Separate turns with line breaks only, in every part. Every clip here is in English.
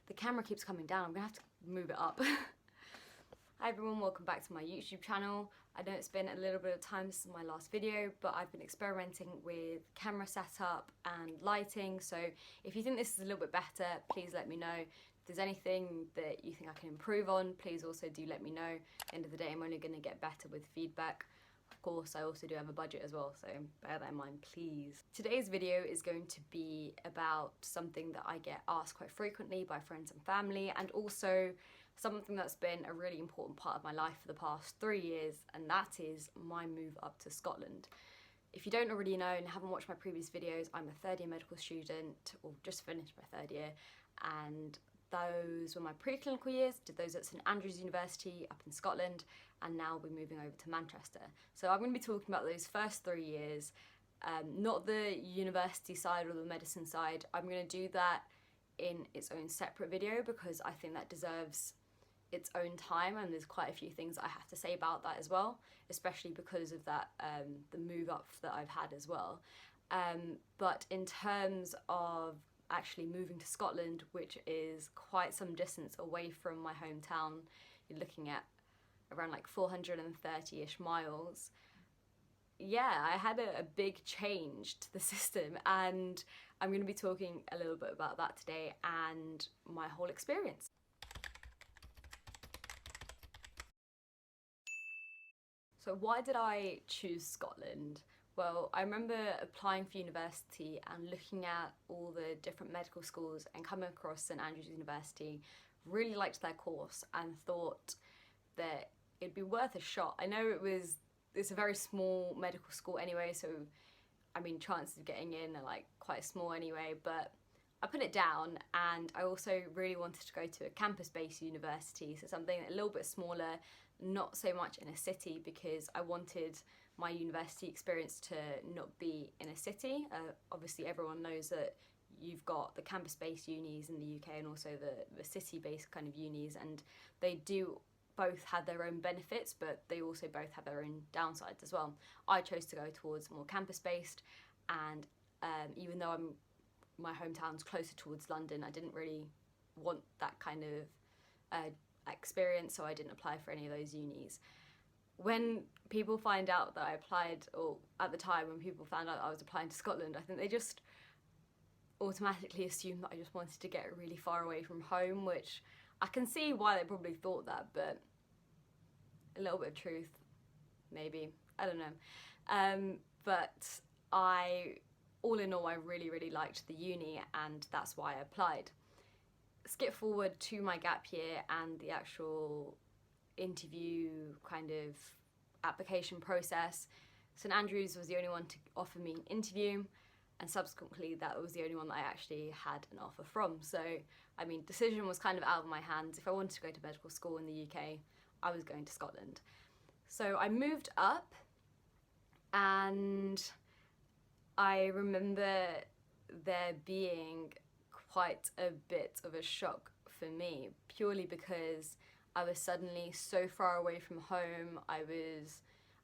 The camera keeps coming down, I'm gonna have to move it up. Hi everyone, welcome back to my YouTube channel. I know it's been a little bit of time since my last video, but I've been experimenting with camera setup and lighting, so if you think this is a little bit better, please let me know. If there's anything that you think I can improve on, please also do let me know. At the end of the day, I'm only gonna get better with feedback. Of course, I also do have a budget as well, so bear that in mind, please. Today's video is going to be about something that I get asked quite frequently by friends and family, and also something that's been a really important part of my life for the past 3 years, and that is my move up to Scotland. If you don't already know and haven't watched my previous videos, I'm a third year medical student, or just finished my third year, and those were my preclinical years. Did those at St Andrews University up in Scotland, and now we're moving over to Manchester. So I'm going to be talking about those first 3 years, not the university side or the medicine side. I'm going to do that in its own separate video because I think that deserves its own time, and there's quite a few things I have to say about that as well, especially because of that the move up that I've had as well. But in terms of actually moving to Scotland, which is quite some distance away from my hometown, you're looking at around like 430-ish miles. Yeah, I had a big change to the system, and I'm going to be talking a little bit about that today and my whole experience. So why did I choose Scotland? Well, I remember applying for university and looking at all the different medical schools and coming across St Andrews University, really liked their course and thought that it'd be worth a shot. I know it's a very small medical school anyway, so I mean chances of getting in are like quite small anyway, but I put it down, and I also really wanted to go to a campus-based university, so something a little bit smaller, not so much in a city, because I wanted my university experience to not be in a city. Obviously everyone knows that you've got the campus-based unis in the UK and also the city-based kind of unis, and they do both have their own benefits, but they also both have their own downsides as well. I chose to go towards more campus-based, and even though my hometown's closer towards London, I didn't really want that kind of experience, so I didn't apply for any of those unis. When people find out that I applied, or at the time when people found out I was applying to Scotland, I think they just automatically assumed that I just wanted to get really far away from home, which I can see why they probably thought that, but a little bit of truth, maybe, I don't know. But all in all, I really, really liked the uni, and that's why I applied. Skip forward to my gap year and the actual interview kind of application process. St Andrews was the only one to offer me an interview, and subsequently that was the only one that I actually had an offer from. So, I mean, decision was kind of out of my hands. If I wanted to go to medical school in the UK, I was going to Scotland. So I moved up, and I remember there being quite a bit of a shock for me, purely because I was suddenly so far away from home. I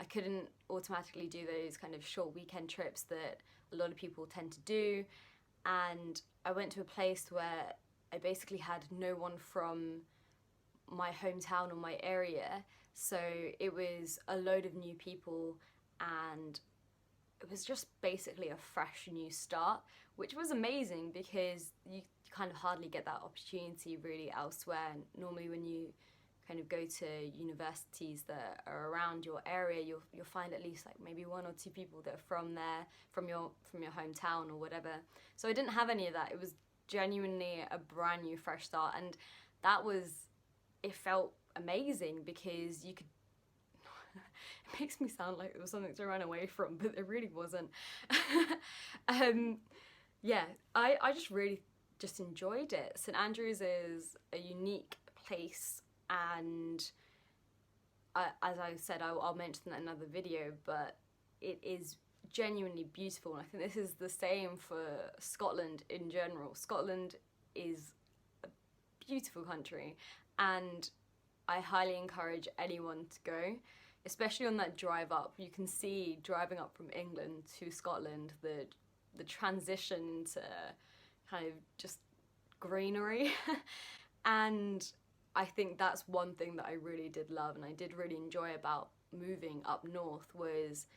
couldn't automatically do those kind of short weekend trips that a lot of people tend to do, and I went to a place where I basically had no one from my hometown or my area, so it was a load of new people, and it was just basically a fresh new start, which was amazing because you kind of hardly get that opportunity really elsewhere. Normally when you kind of go to universities that are around your area, you'll find at least like maybe 1 or 2 people that are from there, from your hometown or whatever. So I didn't have any of that. It was genuinely a brand new fresh start, and it felt amazing because you could it makes me sound like it was something to run away from, but it really wasn't. Yeah, I just really just enjoyed it. St Andrews is a unique place, and as I said, I'll mention that in another video, but it is genuinely beautiful, and I think this is the same for Scotland in general. Scotland is a beautiful country, and I highly encourage anyone to go, especially on that drive up. You can see driving up from England to Scotland, the transition to kind of just greenery. And I think that's one thing that I really did love and I did really enjoy about moving up north was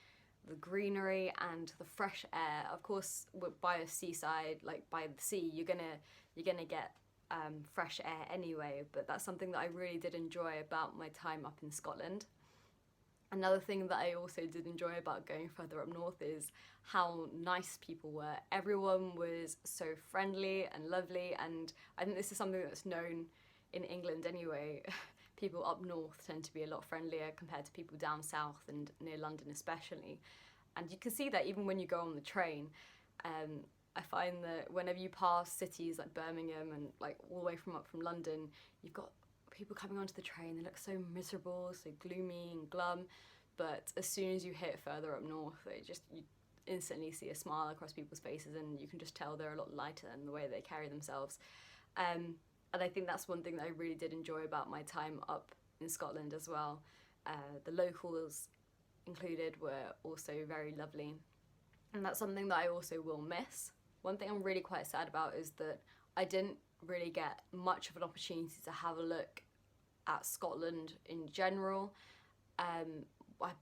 the greenery and the fresh air. Of course, by a seaside, like by the sea, you're gonna get fresh air anyway, but that's something that I really did enjoy about my time up in Scotland. Another thing that I also did enjoy about going further up north is how nice people were. Everyone was so friendly and lovely, and I think this is something that's known in England anyway. People up north tend to be a lot friendlier compared to people down south and near London especially. And you can see that even when you go on the train. I find that whenever you pass cities like Birmingham and like all the way from London, you've got people coming onto the train, they look so miserable, so gloomy and glum, but as soon as you hit further up north, you instantly see a smile across people's faces, and you can just tell they're a lot lighter in the way they carry themselves. And I think that's one thing that I really did enjoy about my time up in Scotland as well. The locals included were also very lovely, and that's something that I also will miss. One thing I'm really quite sad about is that I didn't really get much of an opportunity to have a look at Scotland in general.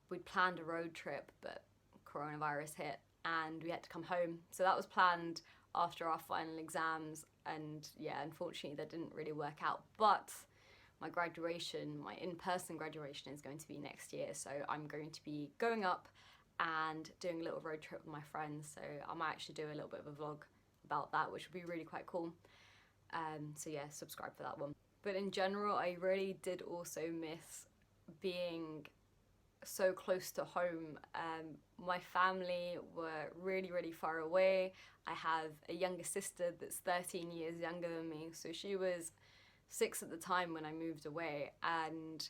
We planned a road trip, but coronavirus hit and we had to come home. So that was planned after our final exams, and yeah, unfortunately that didn't really work out. But my in-person graduation is going to be next year, so I'm going to be going up and doing a little road trip with my friends, so I might actually do a little bit of a vlog about that, which would be really quite cool. So yeah, subscribe for that one. But in general, I really did also miss being so close to home. My family were really, really far away. I have a younger sister that's 13 years younger than me, so she was 6 at the time when I moved away. And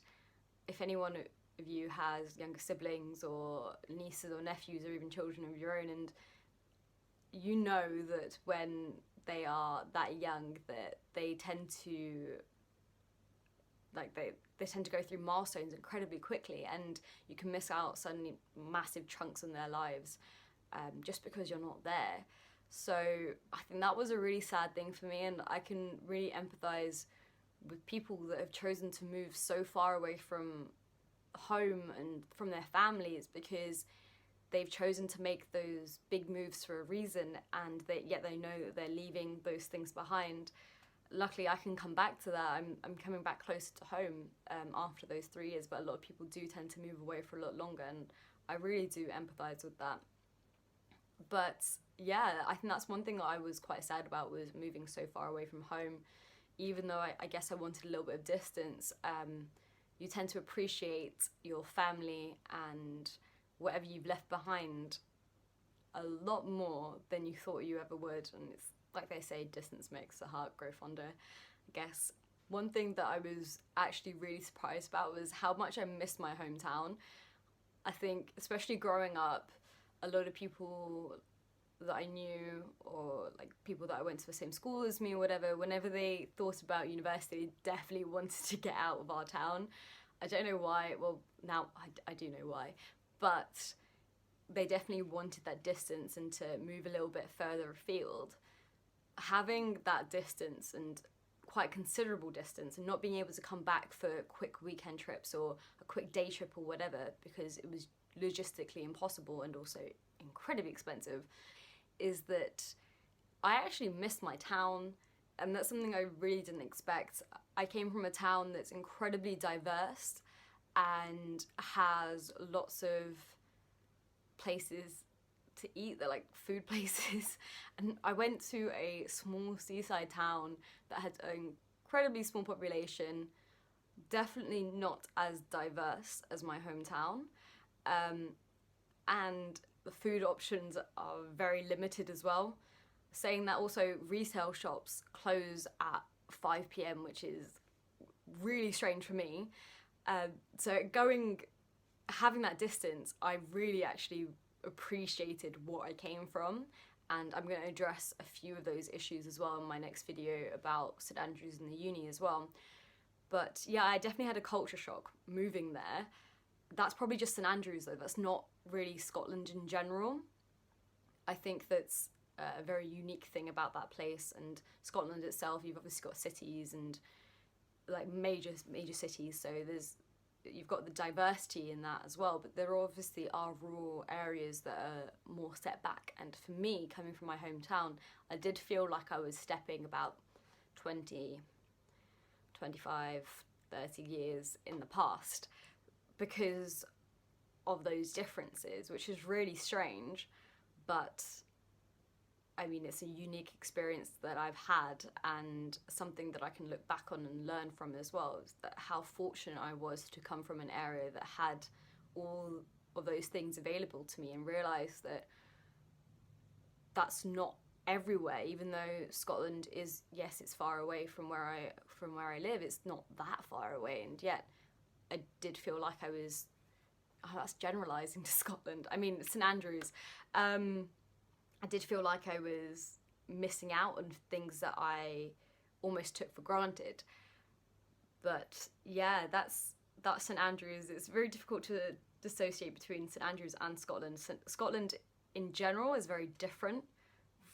if anyone of you has younger siblings or nieces or nephews or even children of your own, and you know that when they are that young that they tend to they tend to go through milestones incredibly quickly, and you can miss out suddenly massive chunks in their lives just because you're not there. So I think that was a really sad thing for me, and I can really empathize with people that have chosen to move so far away from home and from their families because they've chosen to make those big moves for a reason, and yet they know that they're leaving those things behind. Luckily, I can come back to that. I'm coming back closer to home after those 3 years, but a lot of people do tend to move away for a lot longer, and I really do empathise with that. But yeah, I think that's one thing that I was quite sad about, was moving so far away from home. Even though I guess I wanted a little bit of distance, you tend to appreciate your family and whatever you've left behind a lot more than you thought you ever would. And it's like they say, distance makes the heart grow fonder, I guess. One thing that I was actually really surprised about was how much I missed my hometown. I think, especially growing up, a lot of people that I knew, or like people that I went to the same school as me or whatever, whenever they thought about university, they definitely wanted to get out of our town. I don't know why, well now I do know why, but they definitely wanted that distance and to move a little bit further afield. Having that distance, and quite considerable distance, and not being able to come back for quick weekend trips or a quick day trip or whatever because it was logistically impossible and also incredibly expensive, is that I actually missed my town, and that's something I really didn't expect. I came from a town that's incredibly diverse and has lots of places to eat, they're like food places, and I went to a small seaside town that had an incredibly small population, definitely not as diverse as my hometown, and the food options are very limited as well. Saying that, also retail shops close at 5 p.m, which is really strange for me. So having that distance, I really actually appreciated what I came from, and I'm going to address a few of those issues as well in my next video about St Andrews and the uni as well. But yeah, I definitely had a culture shock moving there. That's probably just St Andrews though, that's not really Scotland in general. I think that's a very unique thing about that place. And Scotland itself, you've obviously got cities and like major cities, so you've got the diversity in that as well, but there obviously are rural areas that are more set back. And for me, coming from my hometown, I did feel like I was stepping about 20, 25, 30 years in the past because of those differences, which is really strange. But I mean, it's a unique experience that I've had, and something that I can look back on and learn from as well, is that how fortunate I was to come from an area that had all of those things available to me, and realise that that's not everywhere. Even though Scotland is, yes, it's far away from where I live, it's not that far away, and yet I did feel like I was, oh, that's generalising to Scotland. I mean, St Andrews. I did feel like I was missing out on things that I almost took for granted. But yeah, that's St Andrews. It's very difficult to dissociate between St Andrews and Scotland. Scotland in general is very different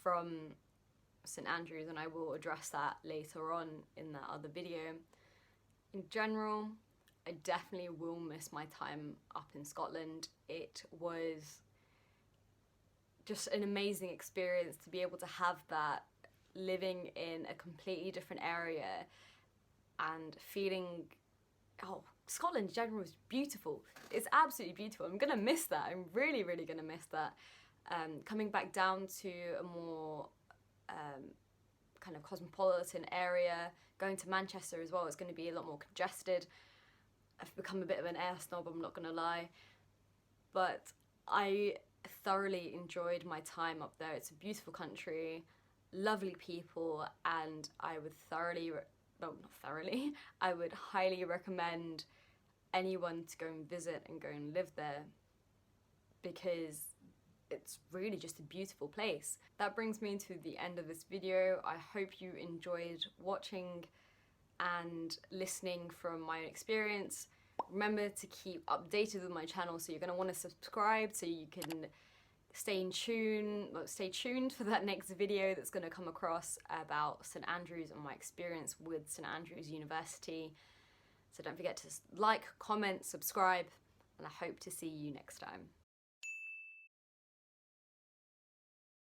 from St Andrews, and I will address that later on in that other video. In general, I definitely will miss my time up in Scotland. It was just an amazing experience to be able to have that, living in a completely different area and feeling, oh, Scotland in general is beautiful. It's absolutely beautiful. I'm gonna miss that. I'm really, really gonna miss that. Coming back down to a more kind of cosmopolitan area, going to Manchester as well, it's going to be a lot more congested. I've become a bit of an air snob, I'm not gonna lie, but I thoroughly enjoyed my time up there. It's a beautiful country, lovely people, and I would I would highly recommend anyone to go and visit and go and live there, because it's really just a beautiful place. That brings me to the end of this video. I hope you enjoyed watching and listening from my own experience. Remember to keep updated with my channel, so you're going to want to subscribe so you can stay tuned for that next video that's going to come across about St Andrews and my experience with St Andrews University. So don't forget to like, comment, subscribe, and I hope to see you next time.